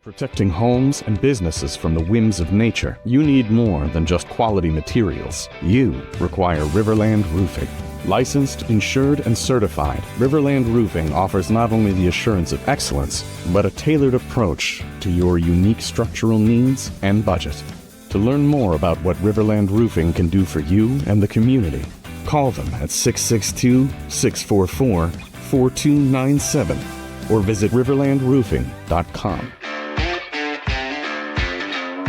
Protecting homes and businesses from the whims of nature, you need more than just quality materials. You require RiverLand Roofing. Licensed, insured, and certified, RiverLand Roofing offers not only the assurance of excellence, but a tailored approach to your unique structural needs and budget. To learn more about what RiverLand Roofing can do for you and the community, call them at 662-644-4297 or visit riverlandroofing.com.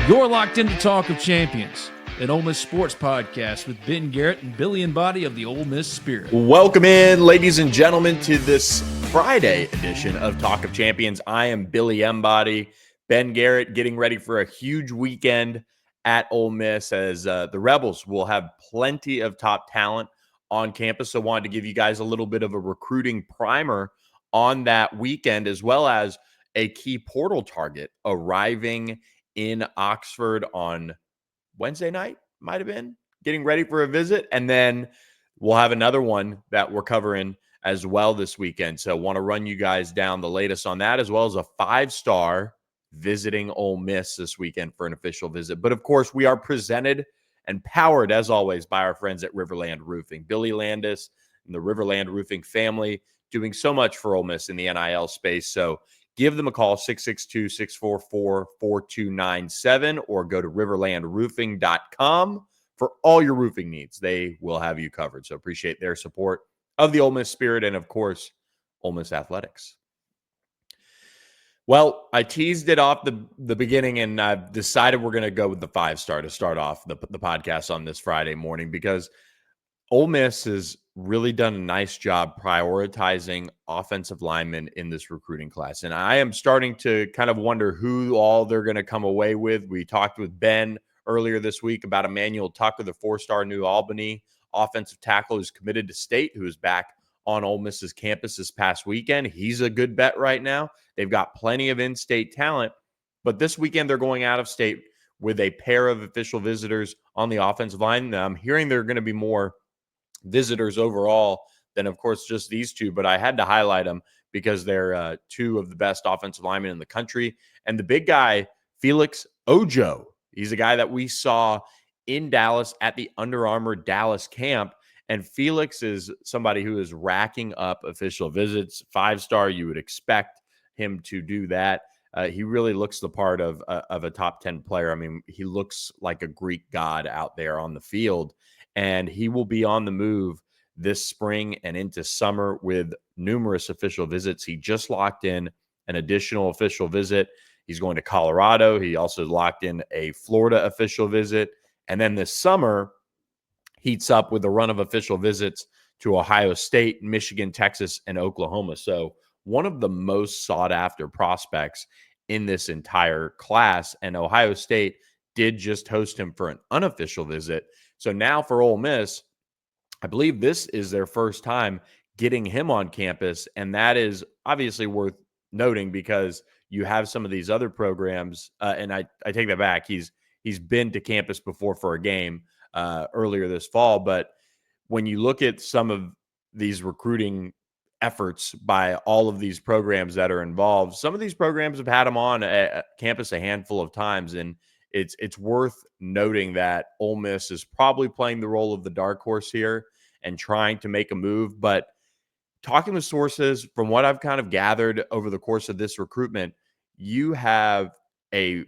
You're locked into Talk of Champions, an Ole Miss sports podcast with Ben Garrett and Billy Embody of the Ole Miss Spirit. Welcome in, ladies and gentlemen, to this Friday edition of Talk of Champions. I am Billy Embody. Ben Garrett getting ready for a huge weekend at Ole Miss as the Rebels will have plenty of top talent on campus. So wanted to give you guys a little bit of a recruiting primer on that weekend, as well as a key portal target arriving in Oxford on Wednesday night, might have been, getting ready for a visit. And then we'll have another one that we're covering as well this weekend. So want to run you guys down the latest on that, as well as a 5-star visiting Ole Miss this weekend for an official visit. But of course, we are presented and powered, as always, by our friends at RiverLand Roofing. Billy Landis and the RiverLand Roofing family doing so much for Ole Miss in the NIL space. So give them a call, 662-644-4297, or go to riverlandroofing.com for all your roofing needs. They will have you covered. So appreciate their support of the Ole Miss Spirit and, of course, Ole Miss Athletics. Well, I teased it off the beginning, and I've decided we're going to go with the 5-star to start off the podcast on this Friday morning, because Ole Miss has really done a nice job prioritizing offensive linemen in this recruiting class. And I am starting to kind of wonder who all they're going to come away with. We talked with Ben earlier this week about Emmanuel Tucker, the 4-star New Albany offensive tackle who's committed to state, who is back on Ole Miss's campus this past weekend. He's a good bet right now. They've got plenty of in-state talent, but this weekend they're going out of state with a pair of official visitors on the offensive line. Now, I'm hearing there are going to be more visitors overall than, of course, just these two, but I had to highlight them because they're two of the best offensive linemen in the country. And the big guy, Felix Ojo, he's a guy that we saw in Dallas at the Under Armour Dallas camp. And Felix is somebody who is racking up official visits. 5-star, you would expect him to do that. He really looks the part of a top 10 player. I mean, he looks like a Greek god out there on the field. And he will be on the move this spring and into summer with numerous official visits. He just locked in an additional official visit. He's going to Colorado. He also locked in a Florida official visit. And then this summer, heats up with a run of official visits to Ohio State, Michigan, Texas, and Oklahoma. So one of the most sought-after prospects in this entire class. And Ohio State did just host him for an unofficial visit. So now for Ole Miss, I believe this is their first time getting him on campus, and that is obviously worth noting because you have some of these other programs, and I take that back. He's been to campus before for a game earlier this fall, but when you look at some of these recruiting efforts by all of these programs that are involved, some of these programs have had him on campus a handful of times, and it's worth noting that Ole Miss is probably playing the role of the dark horse here and trying to make a move. But talking with sources, from what I've kind of gathered over the course of this recruitment, you have a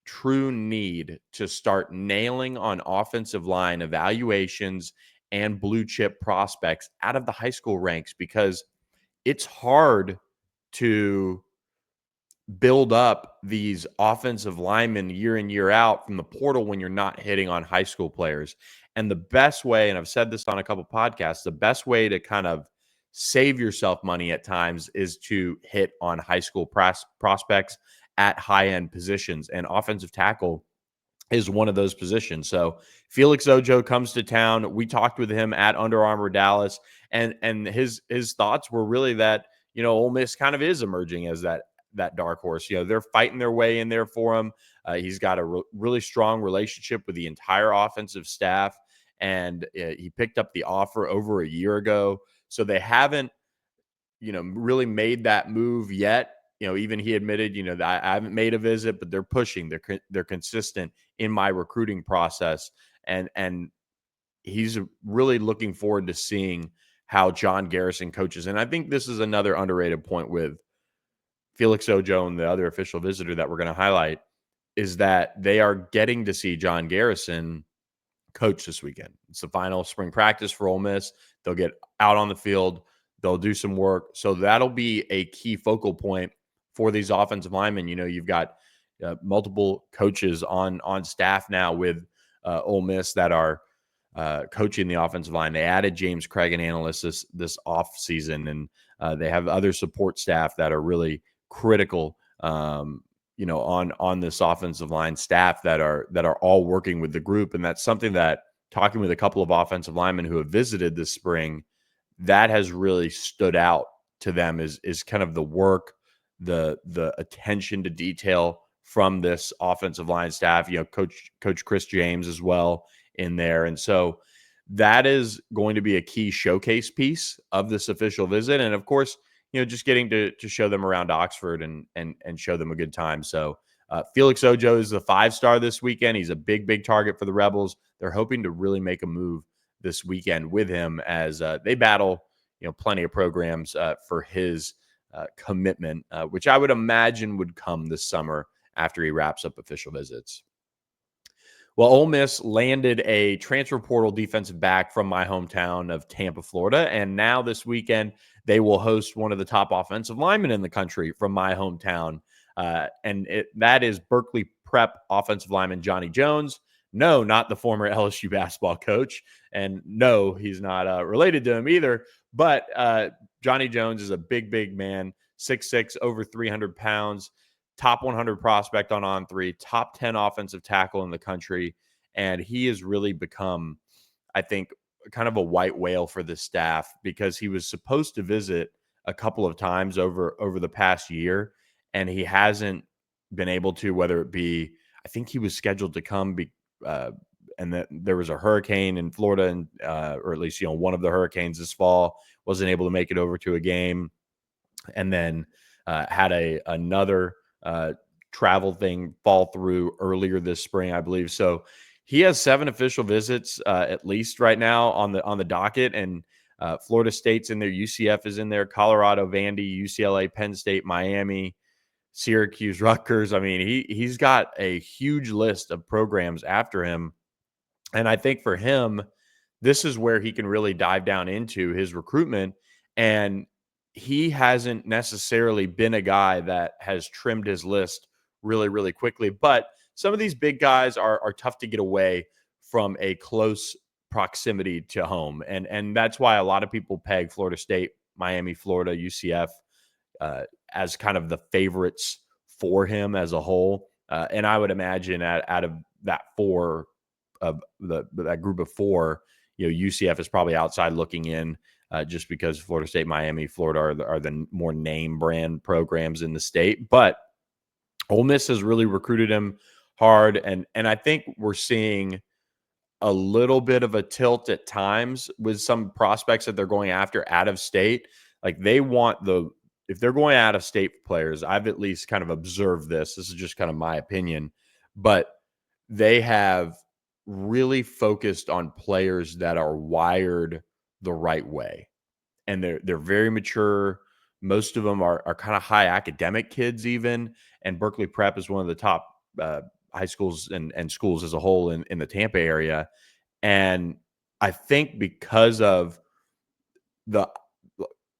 true need to start nailing on offensive line evaluations and blue chip prospects out of the high school ranks, because it's hard to build up these offensive linemen year in, year out from the portal when you're not hitting on high school players. And the best way, and I've said this on a couple podcasts, the best way to kind of save yourself money at times is to hit on high school prospects at high-end positions. And offensive tackle is one of those positions. So Felix Ojo comes to town. We talked with him at Under Armour Dallas, and his thoughts were really that, you know, Ole Miss kind of is emerging as that dark horse. You know, they're fighting their way in there for him. He's got a really strong relationship with the entire offensive staff, and he picked up the offer over a year ago. So they haven't, you know, really made that move yet even he admitted, that I haven't made a visit, but they're pushing, they're consistent in my recruiting process. And he's really looking forward to seeing how John Garrison coaches. And I think this is another underrated point with Felix Ojo and the other official visitor that we're going to highlight, is that they are getting to see John Garrison coach this weekend. It's the final spring practice for Ole Miss. They'll get out on the field. They'll do some work. So that'll be a key focal point for these offensive linemen. You've got multiple coaches on staff now with Ole Miss that are coaching the offensive line. They added James Craig, an analyst, this off season, and they have other support staff that are really critical. On this offensive line staff that are all working with the group. And that's something that, talking with a couple of offensive linemen who have visited this spring, that has really stood out to them is kind of the work, the attention to detail from this offensive line staff, Coach Chris James as well in there. And so that is going to be a key showcase piece of this official visit. And of course, just getting to show them around Oxford and show them a good time. So Felix Ojo is the 5-star this weekend. He's a big target for the Rebels. They're hoping to really make a move this weekend with him as they battle, plenty of programs for his commitment, which I would imagine would come this summer after he wraps up official visits. Well, Ole Miss landed a transfer portal defensive back from my hometown of Tampa, Florida. And now this weekend, they will host one of the top offensive linemen in the country from my hometown. That is Berkeley Prep offensive lineman Johnny Jones. No, not the former LSU basketball coach. And no, he's not related to him either. But Johnny Jones is a big man, 6'6", over 300 pounds. Top 100 prospect on On3, top 10 offensive tackle in the country. And he has really become, I think, kind of a white whale for the staff, because he was supposed to visit a couple of times over the past year, and he hasn't been able to, whether it be, I think he was scheduled to come and that there was a hurricane in Florida, and or at least, one of the hurricanes this fall, wasn't able to make it over to a game. And then had another travel thing fall through earlier this spring, I believe. So he has 7 official visits at least right now on the docket, and Florida State's in there, UCF is in there, Colorado, Vandy, UCLA, Penn State, Miami, Syracuse, Rutgers. I mean, he's got a huge list of programs after him, and I think for him, this is where he can really dive down into his recruitment. And he hasn't necessarily been a guy that has trimmed his list really quickly. But some of these big guys are tough to get away from a close proximity to home. And that's why a lot of people peg Florida State, Miami, Florida, UCF as kind of the favorites for him as a whole. And I would imagine out of that that group of 4, UCF is probably outside looking in. Just because Florida State, Miami, Florida are the more name brand programs in the state. But Ole Miss has really recruited him hard. And I think we're seeing a little bit of a tilt at times with some prospects that they're going after out of state. Like, they want if they're going out of state players, I've at least kind of observed this. This is just kind of my opinion, but they have really focused on players that are wired the right way. And they're very mature. Most of them are kind of high academic kids even. And Berkeley Prep is one of the top high schools and schools as a whole in the Tampa area. And I think because of this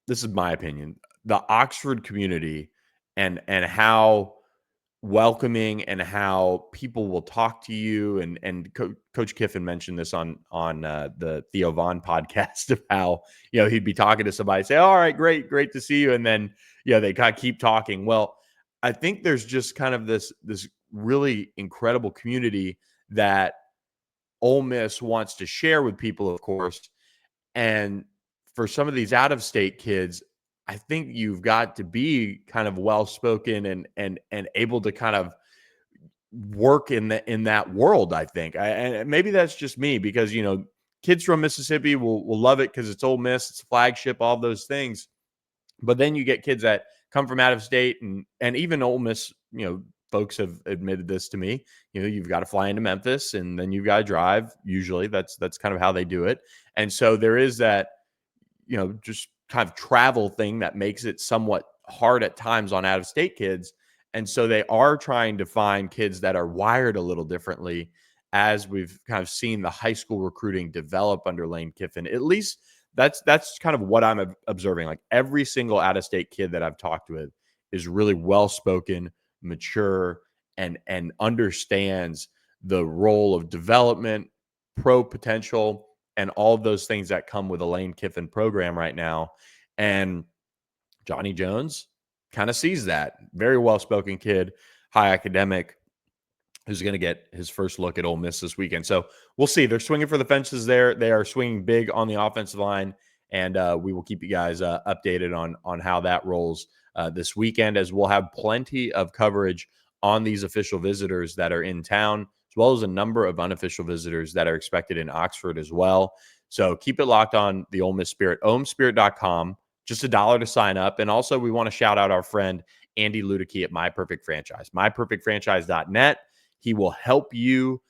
is my opinion, the Oxford community and how welcoming and how people will talk to you. And Coach Kiffin mentioned this on the Theo Vaughn podcast of how, he'd be talking to somebody, say, all right, great to see you. And then, they kind of keep talking. Well, I think there's just kind of this really incredible community that Ole Miss wants to share with people, of course. And for some of these out-of-state kids, I think you've got to be kind of well-spoken and able to kind of work in that world, I think. And maybe that's just me, because, kids from Mississippi will love it because it's Ole Miss, it's flagship, all those things. But then you get kids that come from out of state, and even Ole Miss, folks have admitted this to me. You've got to fly into Memphis and then you've got to drive. Usually that's kind of how they do it. And so there is that, just kind of travel thing that makes it somewhat hard at times on out of state kids. And so they are trying to find kids that are wired a little differently, as we've kind of seen the high school recruiting develop under Lane Kiffin. At least that's kind of what I'm observing. Like every single out of state kid that I've talked with is really well spoken, mature, and understands the role of development, pro potential, and all of those things that come with a Lane Kiffin program right now. And Johnny Jones kind of sees that. Very well spoken kid, high academic, who's going to get his first look at Ole Miss this weekend. So we'll see. They're swinging for the fences there. They are swinging big on the offensive line, and we will keep you guys updated on how that rolls this weekend, as we'll have plenty of coverage on these official visitors that are in town, as well as a number of unofficial visitors that are expected in Oxford as well. So keep it locked on the Ole Miss Spirit, omspirit.com. Just $1 to sign up. And also, we want to shout out our friend Andy Ludicky at My Perfect Franchise, myperfectfranchise.net. He will help you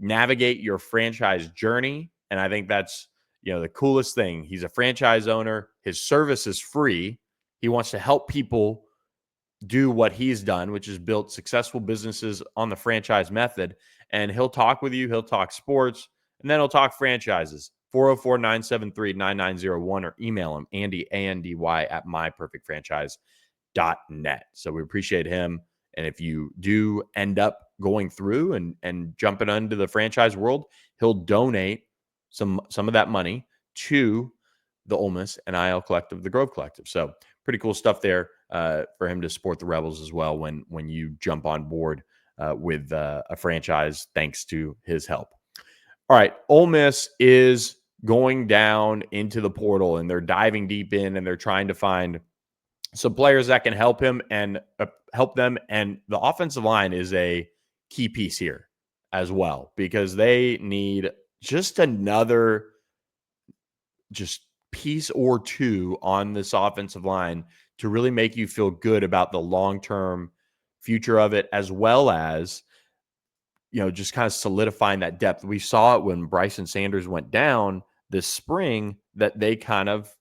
navigate your franchise journey. And I think that's, the coolest thing. He's a franchise owner. His service is free. He wants to help people do what he's done, which is build successful businesses on the franchise method. And he'll talk with you. He'll talk sports, and then he'll talk franchises. 404-973-9901, or email him, Andy, A-N-D-Y, at myperfectfranchise.net. So we appreciate him. And if you do end up going through and jumping into the franchise world, he'll donate some of that money to the Ole Miss NIL Collective, the Grove Collective. So pretty cool stuff there for him to support the Rebels as well when you jump on board with a franchise, thanks to his help. All right, Ole Miss is going down into the portal, and they're diving deep in, and they're trying to find some players that can help him and help them. And the offensive line is a key piece here as well, because they need just another piece or two on this offensive line to really make you feel good about the long-term future of it, as well as, just kind of solidifying that depth. We saw it when Bryson Sanders went down this spring, that they kind of,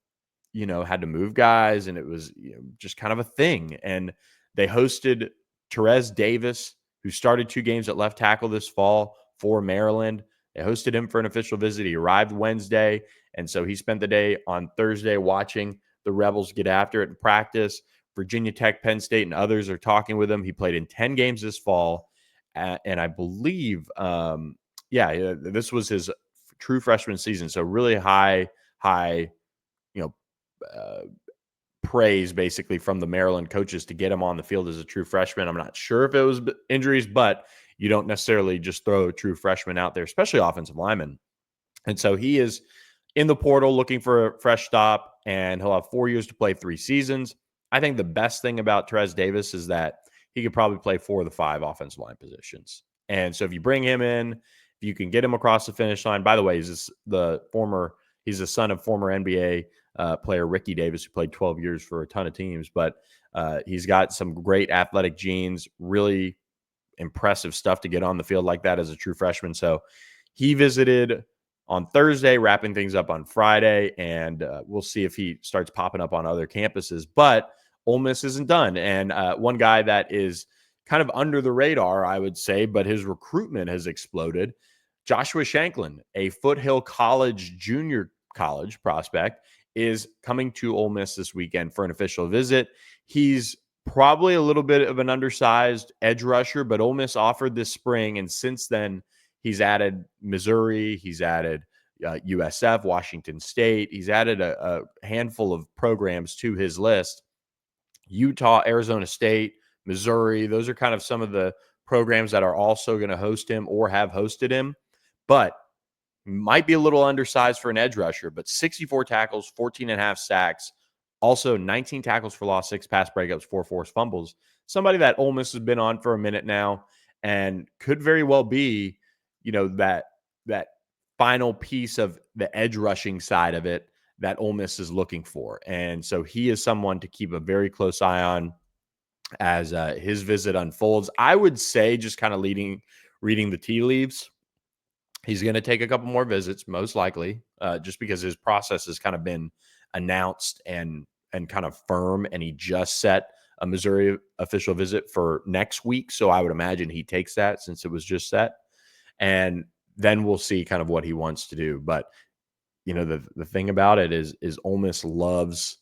had to move guys, and it was just kind of a thing. And they hosted Terez Davis, who started 2 games at left tackle this fall for Maryland. They hosted him for an official visit. He arrived Wednesday, and so he spent the day on Thursday watching the Rebels get after it in practice. Virginia Tech, Penn State, and others are talking with him. He played in 10 games this fall, and I believe, this was his true freshman season. So really high, praise basically from the Maryland coaches to get him on the field as a true freshman. I'm not sure if it was injuries, but you don't necessarily just throw a true freshman out there, especially offensive lineman. And so he is in the portal looking for a fresh stop, and he'll have 4 years to play 3 seasons. I think the best thing about Terez Davis is that he could probably play 4 of the 5 offensive line positions. And so if you bring him in, if you can get him across the finish line. By the way, he's the son of former NBA player Ricky Davis, who played 12 years for a ton of teams, but he's got some great athletic genes, really impressive stuff to get on the field like that as a true freshman. So he visited on Thursday, wrapping things up on Friday, and we'll see if he starts popping up on other campuses. But Ole Miss isn't done. And one guy that is kind of under the radar, I would say, but his recruitment has exploded, Joshua Shanklin, a Foothill College junior college prospect, is coming to Ole Miss this weekend for an official visit. He's probably a little bit of an undersized edge rusher, but Ole Miss offered this spring, and since then he's added Missouri, he's added USF, Washington State. He's added a handful of programs to his list. Utah, Arizona State, Missouri, those are kind of some of the programs that are also going to host him or have hosted him, but might be a little undersized for an edge rusher, but 64 tackles, 14 and a half sacks, also 19 tackles for loss, 6 pass breakups, 4 forced fumbles. Somebody that Ole Miss has been on for a minute now, and could very well be, that final piece of the edge rushing side of it that Ole Miss is looking for. And so he is someone to keep a very close eye on as his visit unfolds. I would say, just kind of reading the tea leaves, he's going to take a couple more visits, most likely, just because his process has kind of been announced and kind of firm, and he just set a Missouri official visit for next week. So I would imagine he takes that since it was just set, and then we'll see kind of what he wants to do. But the thing about it is Ole Miss loves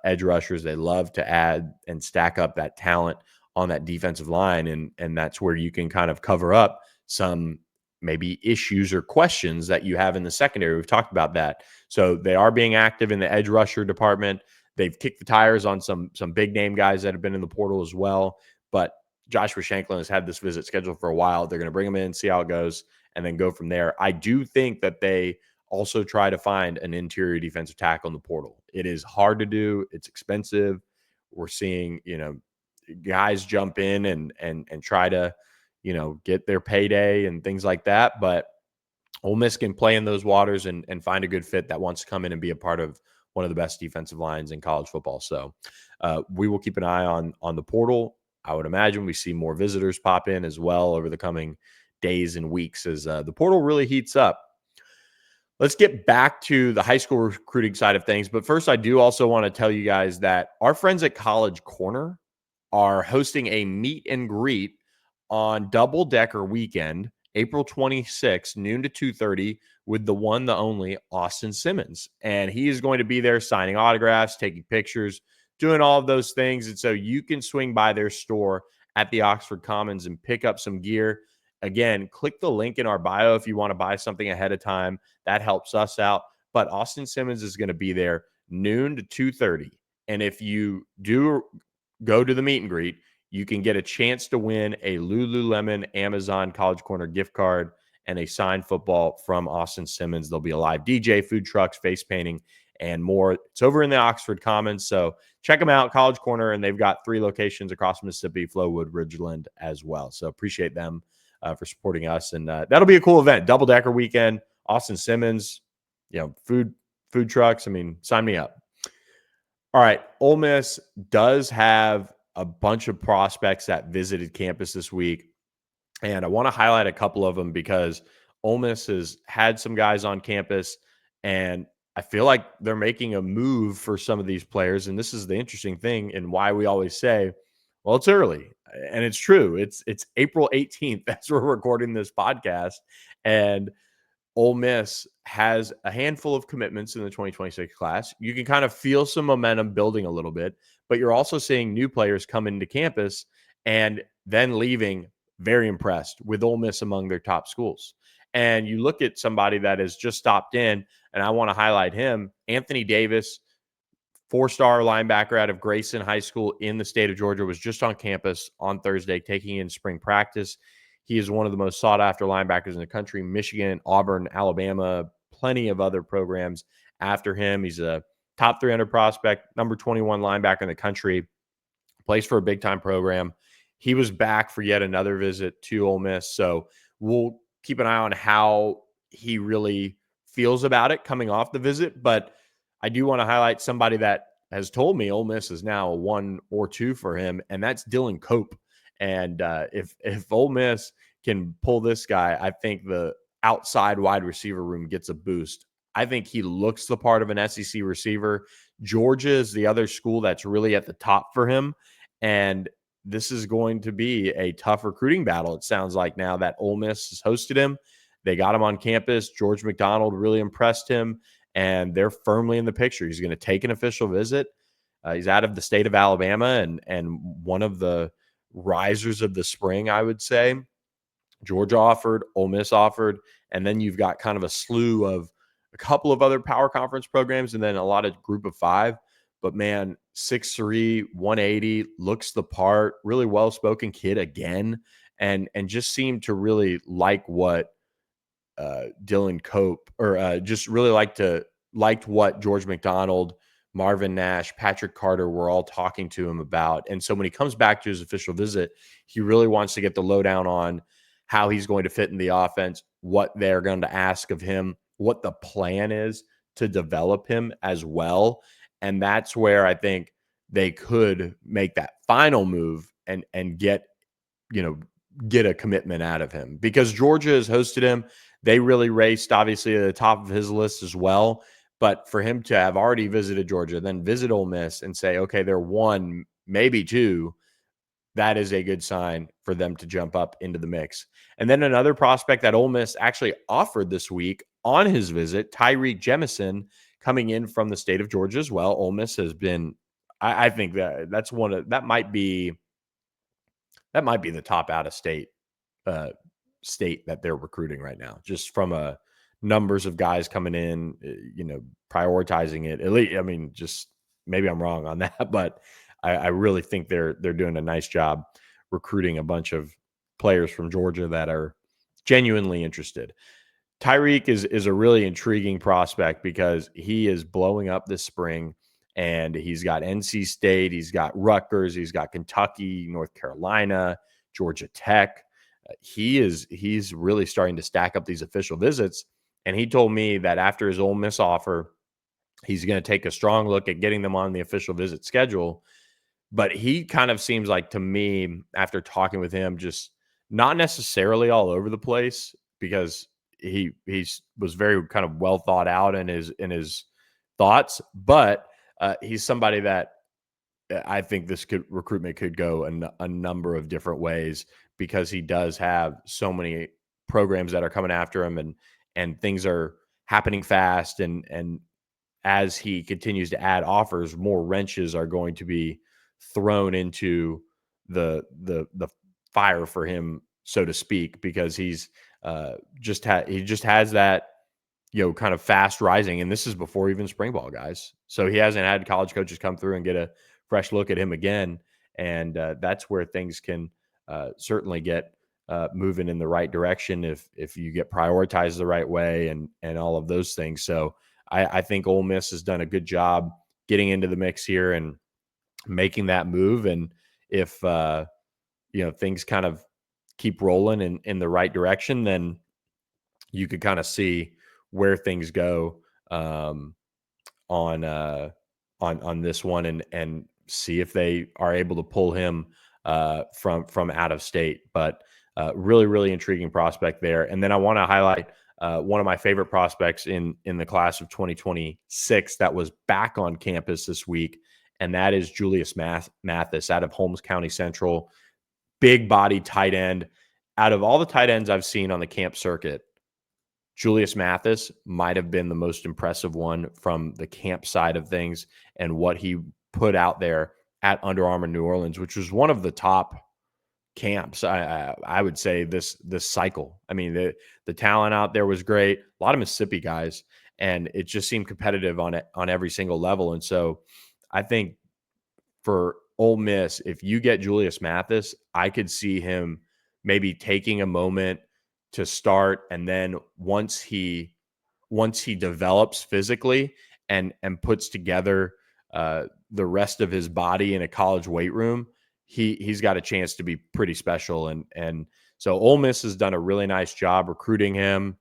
edge rushers. They love to add and stack up that talent on that defensive line, and that's where you can kind of cover up some maybe issues or questions that you have in the secondary. We've talked about that. So they are being active in the edge rusher department. They've kicked the tires on some big name guys that have been in the portal as well. But Joshua Shanklin has had this visit scheduled for a while. They're going to bring him in, see how it goes, and then go from there. I do think that they also try to find an interior defensive tackle in the portal. It is hard to do. It's expensive. We're seeing, guys jump in and try to, get their payday and things like that. But Ole Miss can play in those waters and find a good fit that wants to come in and be a part of one of the best defensive lines in college football. So we will keep an eye on the portal. I would imagine we see more visitors pop in as well over the coming days and weeks as the portal really heats up. Let's get back to the high school recruiting side of things. But first, I do also want to tell you guys that our friends at College Corner are hosting a meet and greet on Double Decker weekend, April 26th, noon to 2:30, with the one, the only Austin Simmons. And he is going to be there signing autographs, taking pictures, doing all of those things. And so you can swing by their store at the Oxford Commons and pick up some gear. Again, click the link in our bio if you want to buy something ahead of time. That helps us out. But Austin Simmons is going to be there noon to 2:30. And if you do go to the meet and greet, you can get a chance to win a Lululemon Amazon College Corner gift card and a signed football from Austin Simmons. There'll be a live DJ, food trucks, face painting, and more. It's over in the Oxford Commons. So check them out, College Corner, and they've got 3 locations across Mississippi, Flowood, Ridgeland as well. So appreciate them for supporting us. And that'll be a cool event. Double Decker weekend, Austin Simmons, food trucks. I mean, sign me up. All right. Ole Miss does have a bunch of prospects that visited campus this week. And I want to highlight a couple of them because Ole Miss has had some guys on campus, and I feel like they're making a move for some of these players. And this is the interesting thing and why we always say, well, it's early. And it's true. It's April 18th as we're recording this podcast. And Ole Miss has a handful of commitments in the 2026 class. You can kind of feel some momentum building a little bit, but you're also seeing new players come into campus and then leaving very impressed with Ole Miss among their top schools. And you look at somebody that has just stopped in, and I want to highlight him, Anthony Davis, 4-star linebacker out of Grayson High School in the state of Georgia, was just on campus on Thursday taking in spring practice. He is one of the most sought-after linebackers in the country. Michigan, Auburn, Alabama, plenty of other programs after him. He's a top 300 prospect, number 21 linebacker in the country, plays for a big-time program. He was back for yet another visit to Ole Miss, so we'll keep an eye on how he really feels about it coming off the visit. But I do want to highlight somebody that has told me Ole Miss is now a 1 or 2 for him, and that's Dylan Cope. And if Ole Miss can pull this guy, I think the outside wide receiver room gets a boost. I think he looks the part of an SEC receiver. Georgia is the other school that's really at the top for him. And this is going to be a tough recruiting battle, it sounds like, now that Ole Miss has hosted him. They got him on campus. George McDonald really impressed him, and they're firmly in the picture. He's going to take an official visit. He's out of the state of Alabama and one of the risers of the spring, I would say. Georgia offered, Ole Miss offered, and then you've got kind of a slew of a couple of other power conference programs and then a lot of group of 5. But man, 6'3", 180, looks the part, really well-spoken kid again, and just seemed to really like what Dylan Cope, or just really liked what George McDonald, Marvin Nash, Patrick Carter were all talking to him about. And so when he comes back to his official visit, he really wants to get the lowdown on how he's going to fit in the offense, what they're going to ask of him, what the plan is to develop him as well. And that's where I think they could make that final move and get, get a commitment out of him, because Georgia has hosted him. They really raced, obviously, at the top of his list as well. But for him to have already visited Georgia, then visit Ole Miss and say, okay, they're one, maybe two, that is a good sign for them to jump up into the mix. And then another prospect that Ole Miss actually offered this week on his visit, Tyreek Jemison, coming in from the state of Georgia as well. Ole Miss has been, I think that's that might be the top out of state uh, state that they're recruiting right now, just from a numbers of guys coming in, prioritizing it. At least, I mean, just maybe I'm wrong on that, but I really think they're doing a nice job recruiting a bunch of players from Georgia that are genuinely interested. Tyreek is a really intriguing prospect because he is blowing up this spring, and he's got NC State, he's got Rutgers, he's got Kentucky, North Carolina, Georgia Tech. He's really starting to stack up these official visits, and he told me that after his Ole Miss offer, he's going to take a strong look at getting them on the official visit schedule. But he kind of seems like, to me, after talking with him, just not necessarily all over the place, because he was very kind of well thought out in his thoughts. But he's somebody that I think recruitment could go a number of different ways, because he does have so many programs that are coming after him, and things are happening fast. And as he continues to add offers, more wrenches are going to be thrown into the fire for him, so to speak, because he's he just has that, kind of fast rising. And this is before even spring ball, guys. So he hasn't had college coaches come through and get a fresh look at him again. And that's where things can certainly get moving in the right direction if you get prioritized the right way, and all of those things. So I think Ole Miss has done a good job getting into the mix here and making that move. And if things kind of keep rolling in the right direction, then you could kind of see where things go on this one, and see if they are able to pull him from out of state. But really, really intriguing prospect there. And then I want to highlight one of my favorite prospects in the class of 2026 that was back on campus this week, and that is Julius Mathis out of Holmes County Central. Big body tight end. Out of all the tight ends I've seen on the camp circuit, Julius Mathis might have been the most impressive one from the camp side of things, and what he put out there at Under Armour New Orleans, which was one of the top camps, I would say, this cycle. I mean, the talent out there was great. A lot of Mississippi guys, and it just seemed competitive on every single level. And so I think for Ole Miss, if you get Julius Mathis, I could see him maybe taking a moment to start, and then once he develops physically and puts together the rest of his body in a college weight room, he's got a chance to be pretty special. And so Ole Miss has done a really nice job recruiting him,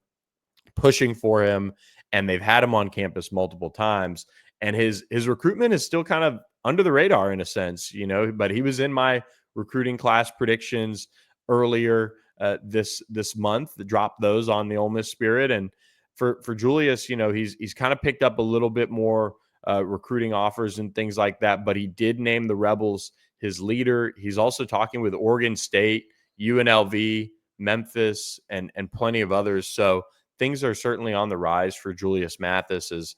pushing for him, and they've had him on campus multiple times. And his recruitment is still kind of under the radar in a sense, but he was in my recruiting class predictions earlier this month. Dropped those on the Ole Miss Spirit. And for Julius, he's kind of picked up a little bit more recruiting offers and things like that, but he did name the Rebels his leader. He's also talking with Oregon State, UNLV, Memphis, and plenty of others. So things are certainly on the rise for Julius Mathis as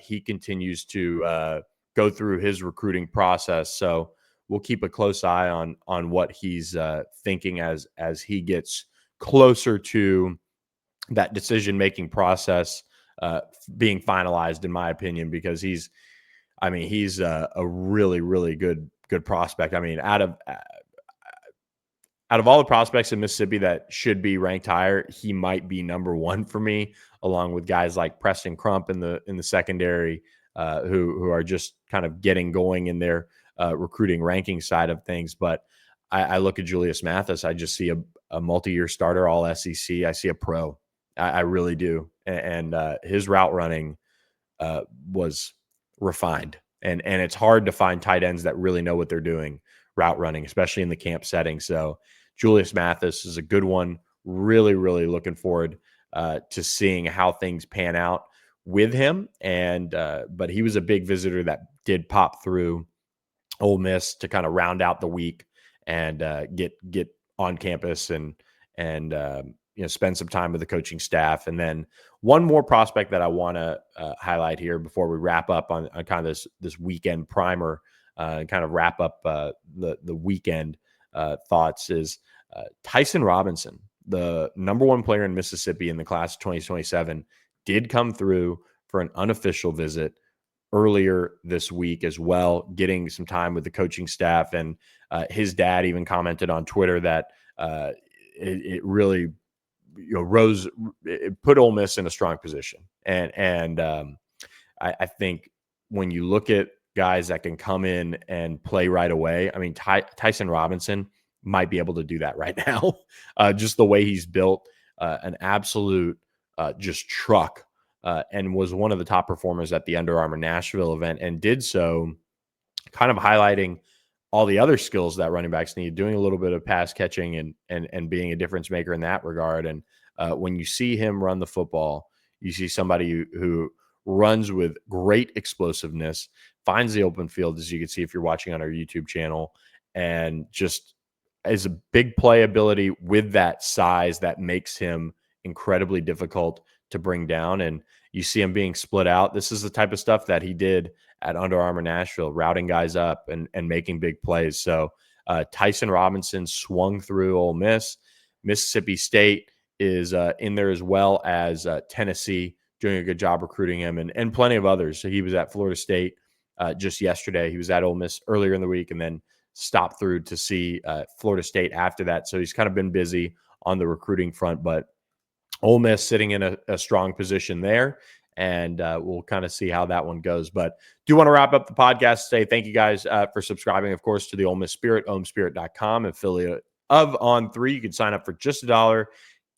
he continues to go through his recruiting process. So we'll keep a close eye on what he's thinking as he gets closer to that decision-making process being finalized, in my opinion, because he's a really, really good prospect. I mean, out of all the prospects in Mississippi that should be ranked higher, he might be number one for me, along with guys like Preston Crump in the secondary, who are just kind of getting going in their recruiting ranking side of things. But I look at Julius Mathis, I just see a multi-year starter, all SEC. I see a pro. I really do. And his route running was refined. And it's hard to find tight ends that really know what they're doing route running, especially in the camp setting. So Julius Mathis is a good one. Really, really looking forward to seeing how things pan out with him. And but he was a big visitor that did pop through Ole Miss to kind of round out the week and get on campus and spend some time with the coaching staff. And then one more prospect that I want to highlight here before we wrap up on kind of this weekend primer and kind of wrap up the weekend thoughts is Tyson Robinson, the number one player in Mississippi in the class of 2027, did come through for an unofficial visit earlier this week as well, getting some time with the coaching staff. And his dad even commented on Twitter that it really it put Ole Miss in a strong position. And I think when you look at guys that can come in and play right away, I mean, Tyson Robinson might be able to do that right now. Just the way he's built, an absolute just truck. And was one of the top performers at the Under Armour Nashville event, and did so kind of highlighting all the other skills that running backs need, doing a little bit of pass catching and being a difference maker in that regard. And when you see him run the football, you see somebody who runs with great explosiveness, finds the open field, as you can see if you're watching on our YouTube channel, and just is a big playability with that size that makes him incredibly difficult to bring down. And you see him being split out. This is the type of stuff that he did at Under Armour Nashville, routing guys up and making big plays. So Tyson Robinson swung through Ole Miss. Mississippi State is in there, as well as Tennessee, doing a good job recruiting him, and plenty of others. So he was at Florida State just yesterday. He was at Ole Miss earlier in the week, and then stopped through to see Florida State after that. So he's kind of been busy on the recruiting front, but Ole Miss sitting in a strong position there, and we'll kind of see how that one goes. But do want to wrap up the podcast today. Thank you guys for subscribing, of course, to the Ole Miss Spirit, omspirit.com, affiliate of On3. You can sign up for just $1.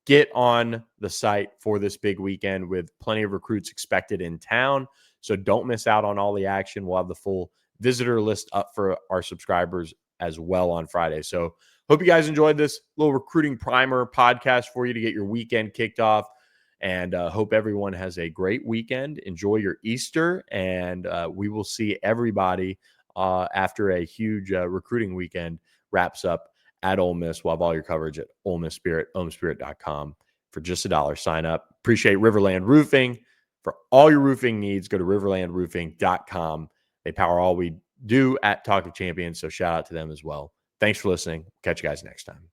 Get on the site for this big weekend with plenty of recruits expected in town. So don't miss out on all the action. We'll have the full visitor list up for our subscribers as well on Friday. So hope you guys enjoyed this little recruiting primer podcast for you to get your weekend kicked off. And hope everyone has a great weekend. Enjoy your Easter. And we will see everybody after a huge recruiting weekend wraps up at Ole Miss. We'll have all your coverage at Ole Miss Spirit, omspirit.com for just $1. Sign up. Appreciate RiverLand Roofing. For all your roofing needs, go to riverlandroofing.com. They power all we do at Talk of Champions, so shout out to them as well. Thanks for listening. Catch you guys next time.